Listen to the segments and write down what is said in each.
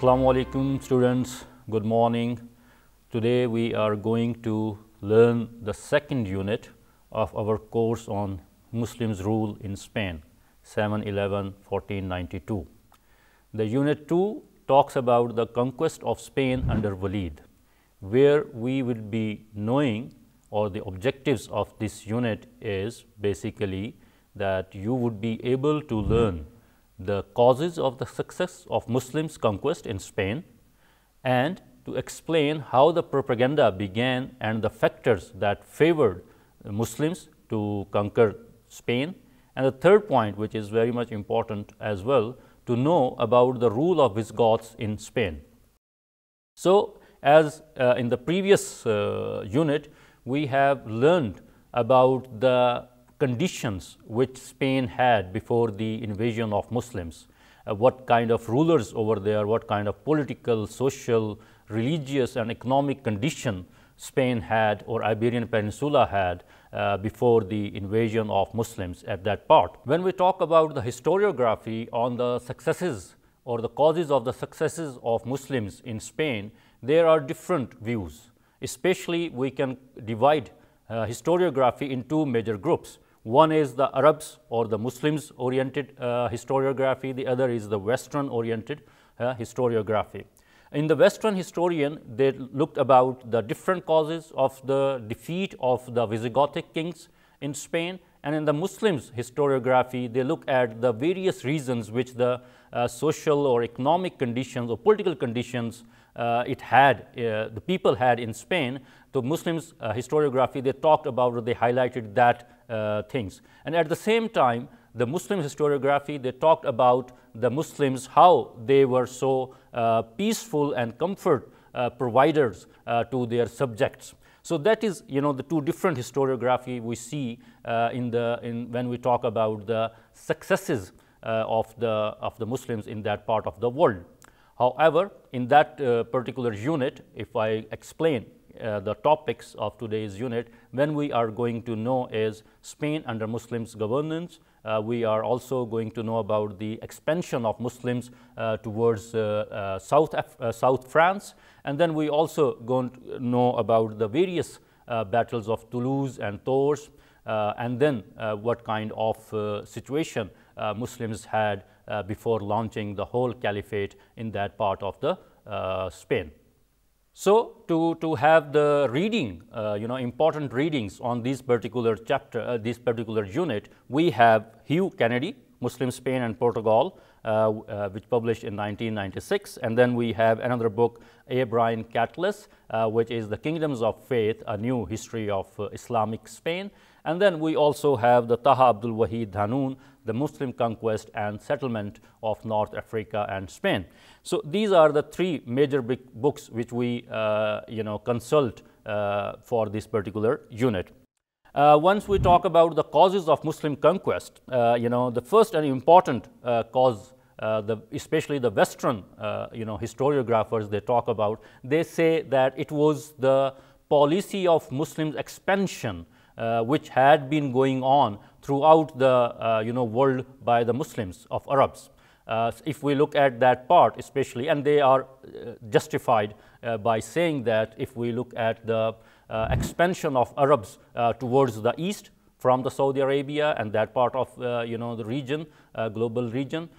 Assalamu alaikum students, good morning. Today we are going to learn the second unit of our course on Muslims' rule in Spain 7/11/1492. The unit 2 talks about the conquest of Spain under Walid, where we will be knowing, or the objectives of this unit is basically that you would be able to learn the causes of the success of Muslims' conquest in Spain and to explain how the propaganda began and the factors that favored Muslims to conquer Spain. And the third point, which is very much important as well, to know about the rule of Visigoths in Spain. So, as in the previous unit, we have learned about the conditions which Spain had before the invasion of Muslims, what kind of rulers over there, what kind of political, social, religious and economic condition Spain had or Iberian Peninsula had before the invasion of Muslims at that part. When we talk about the historiography on the successes or the causes of the successes of Muslims in Spain, there are different views. Especially we can divide historiography in two major groups. One is the Arabs or the Muslims oriented historiography, the other is the Western oriented historiography. In the Western historian, they looked about the different causes of the defeat of the Visigothic kings in Spain, and in the Muslims historiography, they look at the various reasons which the social or economic conditions or political conditions the people had in Spain. The Muslims historiography, they talked about, they highlighted that things. And at the same time, the Muslim historiography, they talked about the Muslims, how they were so peaceful and comfort providers to their subjects. So that is, the two different historiography we see when we talk about the successes of the Muslims in that part of the world. However, in that particular unit, if I explain the topics of today's unit, when we are going to know is Spain under Muslims governance, we are also going to know about the expansion of Muslims towards South France, and then we also going to know about the various battles of Toulouse and Tours, and then what kind of situation Muslims had before launching the whole caliphate in that part of the Spain. So, to have the reading, important readings on this particular chapter, this particular unit, we have Hugh Kennedy, Muslim Spain and Portugal, which published in 1996, and then we have another book, A. Brian Catless, which is The Kingdoms of Faith, A New History of Islamic Spain. And then we also have the Taha Abdul Wahid Dhanun, The Muslim Conquest and Settlement of North Africa and Spain. So these are the three major big books which we consult for this particular unit. Once we talk about the causes of Muslim conquest, the first and important cause, especially the Western historiographers they talk about, they say that it was the policy of Muslims expansion which had been going on throughout the world by the Muslims of Arabs. If we look at that part especially, and they are justified by saying that if we look at the expansion of Arabs towards the east from the Saudi Arabia and that part of the region, global region,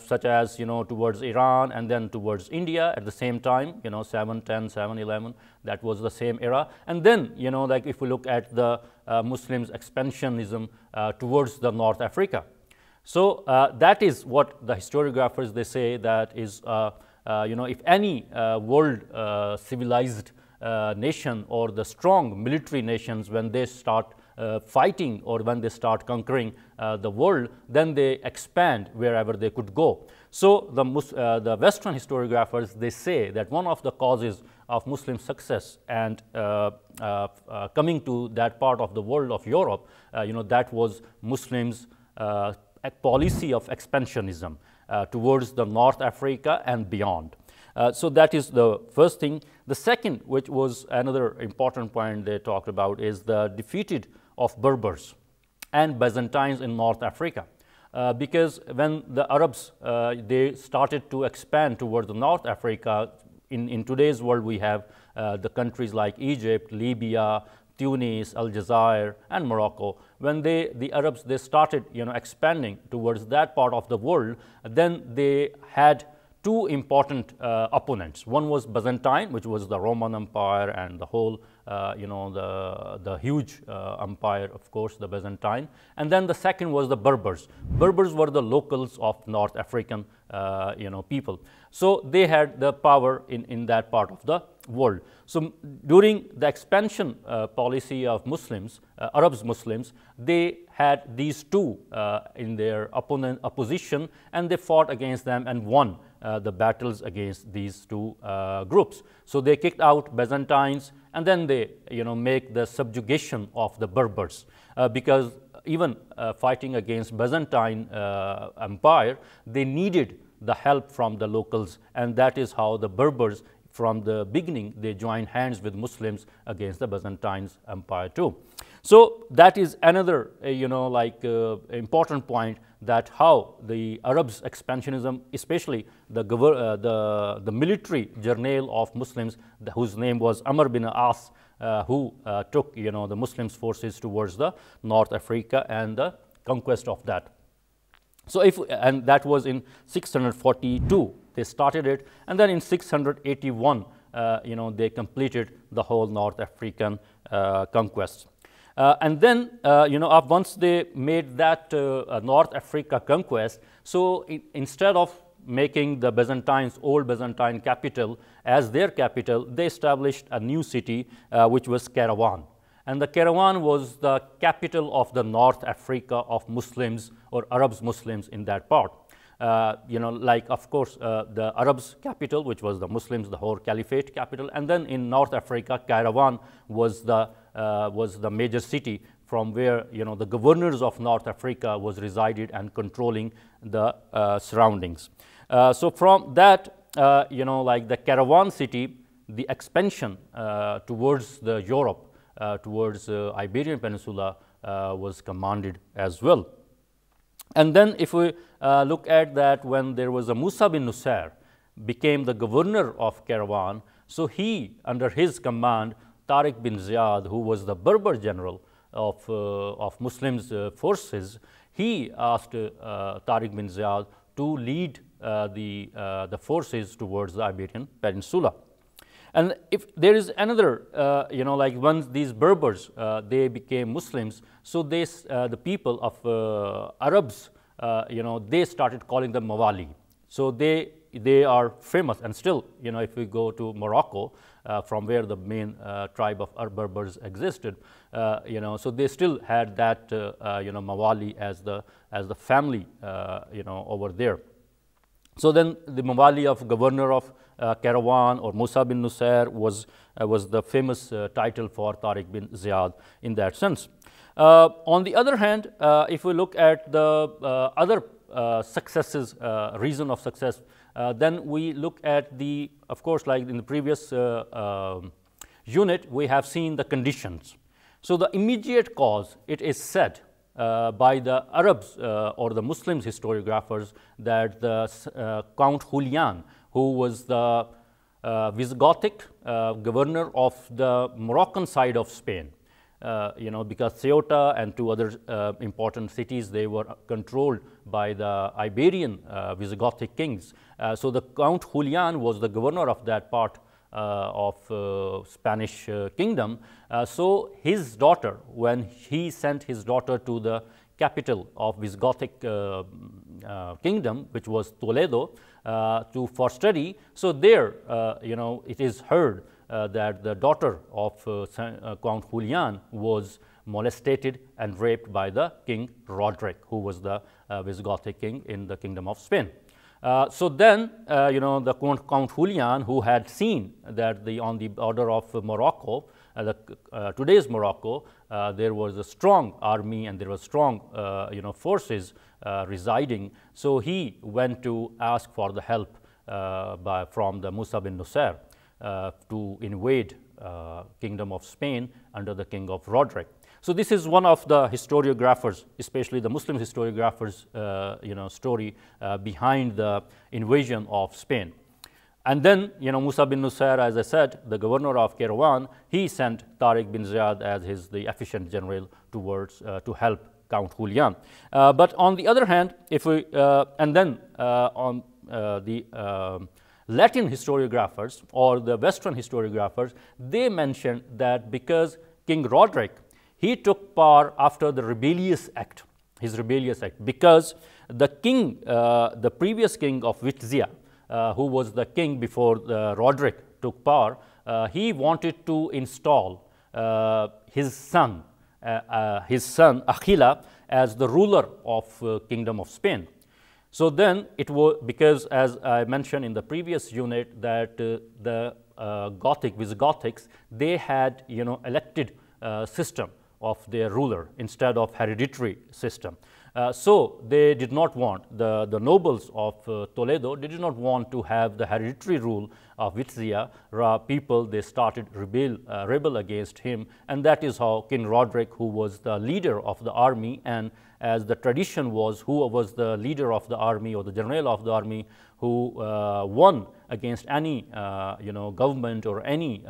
such as towards Iran and then towards India at the same time, 710, 711, that was the same era. And then like if we look at the Muslims expansionism towards the North Africa. So that is what the historiographers they say that is if any world civilized nation or the strong military nations, when they start fighting or when they start conquering the world, then they expand wherever they could go. So the Western historiographers they say that one of the causes of Muslim success and coming to that part of the world of Europe, that was Muslims' a policy of expansionism towards the North Africa and beyond. So that is the first thing. The second, which was another important point they talked about, is the defeated of Berbers and Byzantines in North Africa. because when the Arabs they started to expand towards North Africa, in today's world we have the countries like Egypt, Libya, Tunis, Aljazair, and Morocco. When the Arabs they started expanding towards that part of the world, then they had two important opponents. One was Byzantine, which was the Roman Empire and the whole the huge empire, of course, the Byzantine. And then the second was the Berbers. Berbers were the locals of North African people. So they had the power in that part of the world. So during the expansion policy of Muslims, Arabs Muslims, they had these two in their opposition, and they fought against them and won the battles against these two groups. So they kicked out Byzantines, and then they make the subjugation of the Berbers, because even fighting against Byzantine Empire, they needed the help from the locals, and that is how the Berbers from the beginning they joined hands with Muslims against the Byzantine Empire too. So that is another important point, that how the Arabs expansionism, especially the military journal of Muslims, whose name was Aamer bin As, who took the Muslims forces towards the North Africa and the conquest of that. So and that was in 642 they started it, and then in 681 they completed the whole North African conquest. And then once they made that North Africa conquest, so instead of making the Byzantines, old Byzantine capital as their capital, they established a new city which was Kairouan. And the Kairouan was the capital of the North Africa of Muslims or Arabs Muslims in that part. Of course, the Arabs capital, which was the Muslims, the whole caliphate capital, and then in North Africa, Kairouan was the major city from where the governors of North Africa was resided and controlling the surroundings. So from that, the Kairouan city, the expansion towards the Europe, towards Iberian Peninsula was commanded as well. And then if we look at that, when there was a Musa bin Nusayr became the governor of Kairouan, so he, under his command, Tariq bin Ziyad, who was the Berber general of Muslims forces, he asked Tariq bin Ziyad to lead the forces towards the Iberian Peninsula. And if there is another, once these Berbers, they became Muslims, so the people of Arabs, they started calling them Mawali. So they are famous, and still, if we go to Morocco, from where the main tribe of Berbers existed, so they still had that, Mawali as the family, over there. So then the Mawali of governor of Kairouan or Musa bin Nusayr was the famous title for Tariq bin Ziyad in that sense. On the other hand, if we look at the other successes, reason of success, then we look at of course, like in the previous unit, we have seen the conditions. So the immediate cause, it is said by the Arabs or the Muslims historiographers, that the Count Julian, who was the Visigothic governor of the Moroccan side of Spain, because Ceuta and two other important cities, they were controlled by the Iberian Visigothic kings. So the Count Julian was the governor of that part of Spanish kingdom. So his daughter, when he sent his daughter to the capital of Visigothic kingdom, which was Toledo, for study, so there, it is heard that the daughter of Count Julian was molested and raped by the King Roderick, who was the Visigothic king in the Kingdom of Spain. So then, the Count Julian, who had seen that on the border of Morocco, today's Morocco, there was a strong army and there was strong, forces residing. So he went to ask for the help from the Musa bin Nusayr to invade Kingdom of Spain under the King of Roderick. So this is one of the historiographers, especially the Muslim historiographers, story behind the invasion of Spain. And then, Musa bin Nusayr, as I said, the governor of Kairouan, he sent Tariq bin Ziyad as the efficient general towards to help Count Julian. But on the other hand, if we and then on the Latin historiographers or the Western historiographers, they mentioned that because King Roderick, he took power after the rebellious act, his rebellious act, because the king, the previous king of Vizia, who was the king before Roderick took power, he wanted to install his son Aquila as the ruler of Kingdom of Spain. So then it was because, as I mentioned in the previous unit, that the Visigothics, they had elected system of their ruler instead of hereditary system. So they did not want, the nobles of Toledo, they did not want to have the hereditary rule of Vizia. People, they started rebel against him, and that is how King Roderick, who was the leader of the army, and as the tradition was, who was the leader of the army or the general of the army who won against any government or any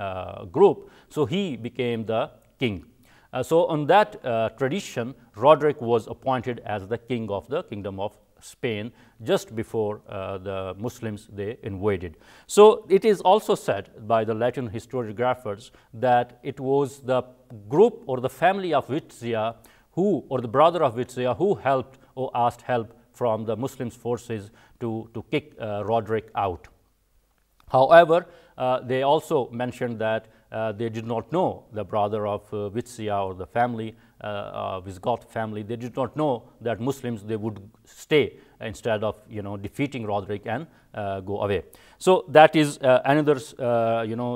group, so he became the king. So on that tradition, Roderick was appointed as the king of the Kingdom of Spain just before the Muslims, they invaded. So it is also said by the Latin historiographers that it was the group or the family of Vizia who, or the brother of Vizia, who helped or asked help from the Muslims forces to kick Roderick out. However, they also mentioned that they did not know, the brother of Vizia or the family, Visigoth family, they did not know that Muslims, they would stay instead of defeating Roderick and go away. So that is another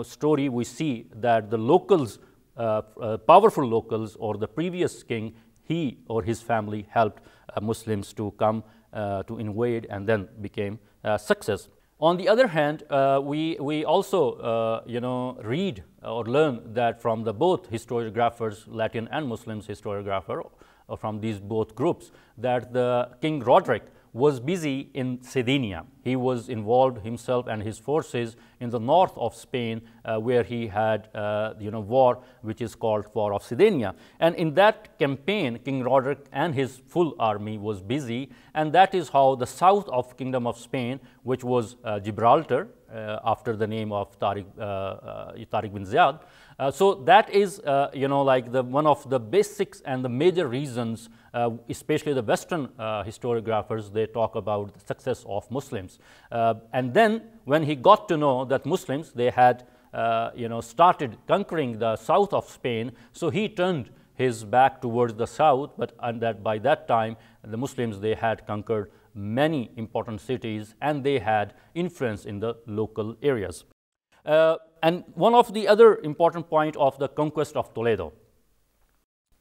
story. We see that the locals, powerful locals or the previous king, he or his family helped Muslims to come to invade and then became success. On the other hand, we also read or learn that from the both historiographers, Latin and Muslims historiographer, from these both groups, that the King Roderick was busy in Sardinia. He was involved himself and his forces in the north of Spain, where he had war which is called War of Sardinia. And in that campaign, King Roderick and his full army was busy, and that is how the south of Kingdom of Spain, which was Gibraltar, after the name of Tariq bin Ziyad. So that is like one of the basics and the major reasons, especially the Western historiographers, they talk about the success of Muslims. And then when he got to know that Muslims, they had started conquering the south of Spain, so he turned his back towards the south, but by that time the Muslims, they had conquered many important cities and they had influence in the local areas. And one of the other important point of the conquest of Toledo,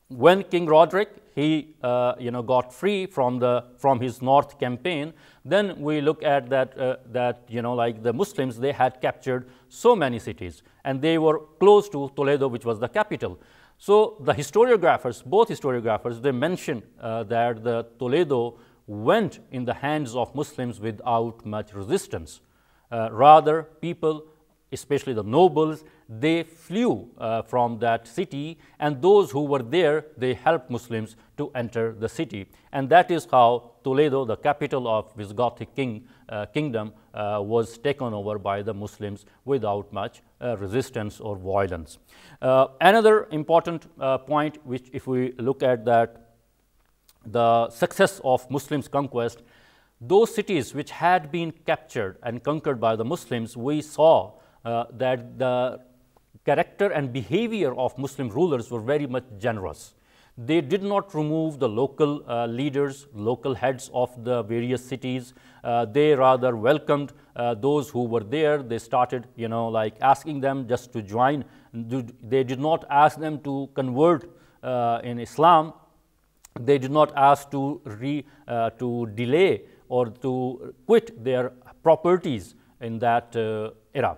when King Roderick, he got free from his north campaign, then we look at that like the Muslims, they had captured so many cities and they were close to Toledo, which was the capital. So the historiographers, both historiographers, they mention that the Toledo went in the hands of Muslims without much resistance. Rather, people, especially the nobles, they flew from that city, and those who were there, they helped Muslims to enter the city. And that is how Toledo, the capital of Visigothic kingdom, was taken over by the Muslims without much resistance or violence. Another important point, which if we look at that, the success of Muslims' conquest, those cities which had been captured and conquered by the Muslims, we saw that the character and behavior of Muslim rulers were very much generous. They did not remove the local leaders, local heads of the various cities. They rather welcomed those who were there. They started, like asking them just to join. They did not ask them to convert in Islam. They did not ask to delay or to quit their properties in that era.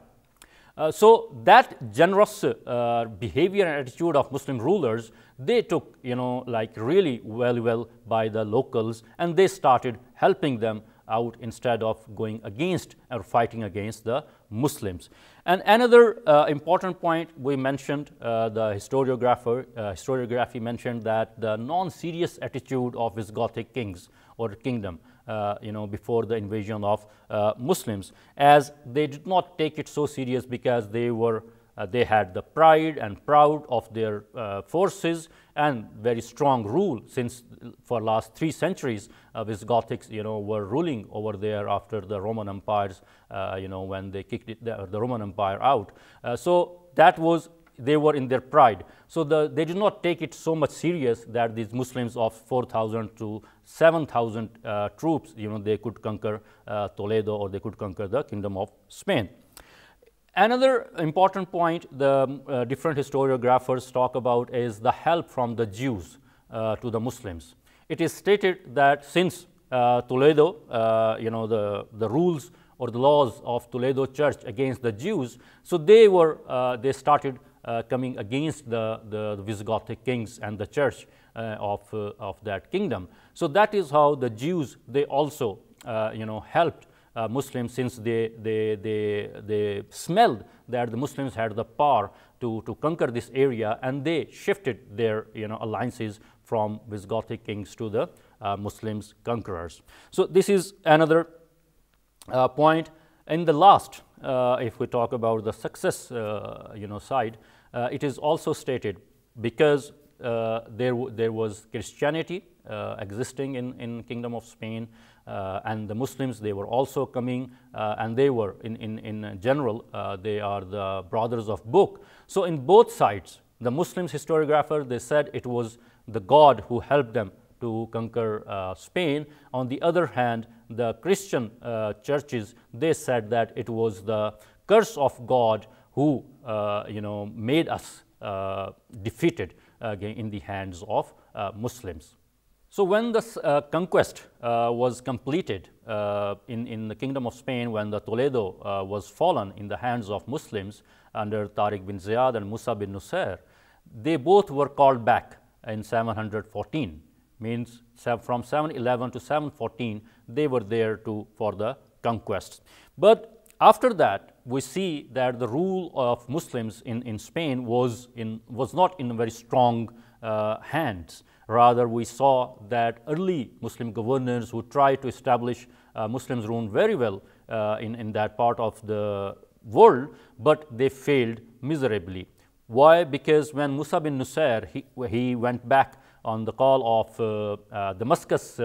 So that generous behavior and attitude of Muslim rulers, they took, like really well by the locals, and they started helping them out instead of going against or fighting against the Muslims. And another important point we mentioned, the historiography mentioned that the non-serious attitude of Visigothic kings or kingdom, before the invasion of Muslims, as they did not take it so serious because they had the pride and proud of their forces and very strong rule, since for last 3 centuries Visigothics were ruling over there after the Roman empires, when they kicked the Roman Empire out. So that was, they were in their pride. So they did not take it so much serious that these Muslims of 4,000 to 7,000 troops, they could conquer Toledo, or they could conquer the Kingdom of Spain. Another important point the different historiographers talk about is the help from the Jews to the Muslims. It is stated that since Toledo, the rules or the laws of Toledo church against the Jews, so they started coming against the Visigothic kings and the church of that kingdom. So that is how the Jews, they also helped Muslims, since they smelled that the Muslims had the power to conquer this area, and they shifted their alliances from Visigothic kings to the Muslims conquerors. So this is another point. In the last, if we talk about the success side, it is also stated because there was Christianity existing in Kingdom of Spain, and the Muslims, they were also coming, and they were in general, they are the brothers of book. So in both sides, the Muslims historiographer, they said it was the God who helped them to conquer Spain. On the other hand, the Christian churches, they said that it was the curse of God who made us defeated in the hands of Muslims. So when the conquest was completed in the Kingdom of Spain, when the Toledo was fallen in the hands of Muslims under Tariq bin Ziyad and Musa bin Nusayr, they both were called back in 714. Means from 711 to 714, they were there for the conquest. But after that, we see that the rule of Muslims in Spain was not in very strong hands. Rather, we saw that early Muslim governors who tried to establish Muslims rule very well in that part of the world, but they failed miserably. Why? Because when Musa bin Nusayr, he went back on the call of Damascus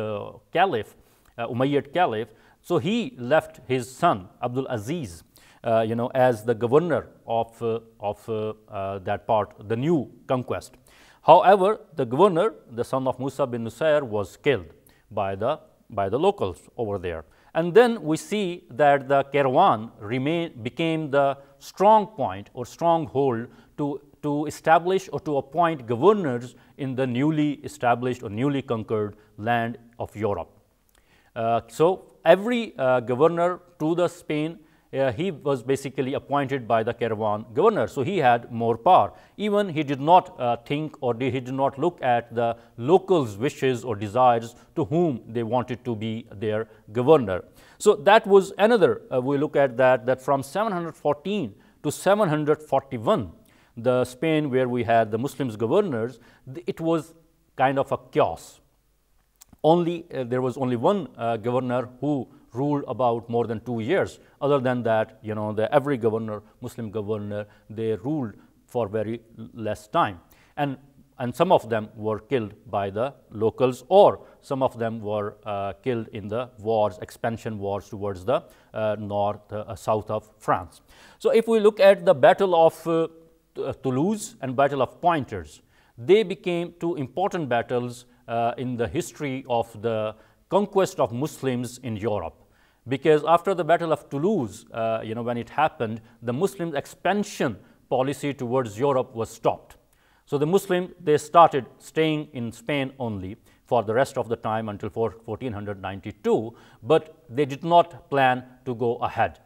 Caliph, Umayyad Caliph, so he left his son Abdul Aziz, as the governor of that part, the new conquest. However, the governor, the son of Musa bin Nusayr, was killed by the locals over there. And then we see that the caravan became the strong point or stronghold to establish or to appoint governors in the newly established or newly conquered land of Europe. So every governor to the Spain, he was basically appointed by the caravan governor, so he had more power. Even he did not think, or he did not look at the locals' wishes or desires to whom they wanted to be their governor. So that was another, we look at that from 714 to 741, the Spain where we had the Muslims governors, it was kind of a chaos. There was only one governor who ruled about more than 2 years. Other than that, every governor, Muslim governor, they ruled for very less time. And some of them were killed by the locals, or some of them were killed in the wars, expansion wars towards the south of France. So if we look at the Battle of Toulouse and Battle of Poitiers, they became 2 important battles in the history of the conquest of Muslims in Europe. Because after the Battle of Toulouse, when it happened, the Muslim expansion policy towards Europe was stopped. So the Muslims, they started staying in Spain only for the rest of the time until 1492, but they did not plan to go ahead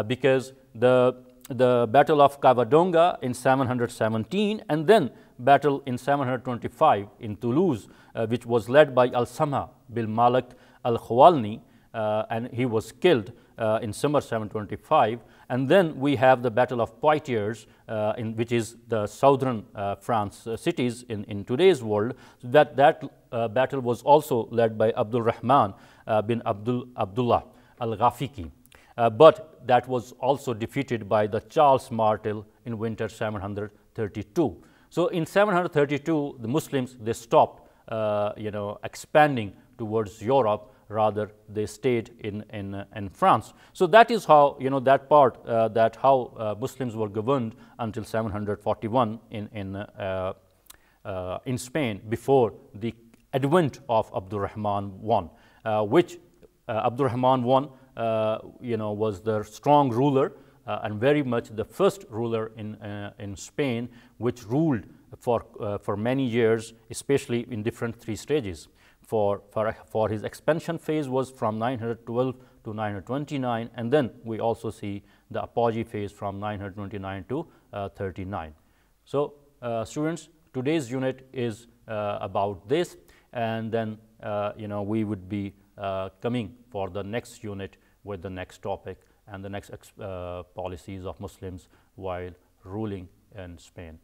because the the Battle of Cavadonga in 717, and then battle in 725 in Toulouse, which was led by Al-Samha bin Malik al-Khawalni, and he was killed in summer 725. And then we have the Battle of Poitiers, which is the southern France cities in today's world. So that battle was also led by Abdul Rahman bin Abdullah al-Ghafiki. But that was also defeated by the Charles Martel in winter 732. So in 732, the Muslims, they stopped expanding towards Europe. Rather, they stayed in France. So that is how, that part, that how Muslims were governed until 741 in Spain, before the advent of Abdurrahman I, which Abdurrahman I, was the strong ruler and very much the first ruler in Spain, which ruled for many years, especially in different three stages. For his expansion phase was from 912 to 929, and then we also see the apogee phase from 929 to 39. So students, today's unit is about this, and then we would be coming for the next unit with the next topic and the next policies of Muslims while ruling in Spain.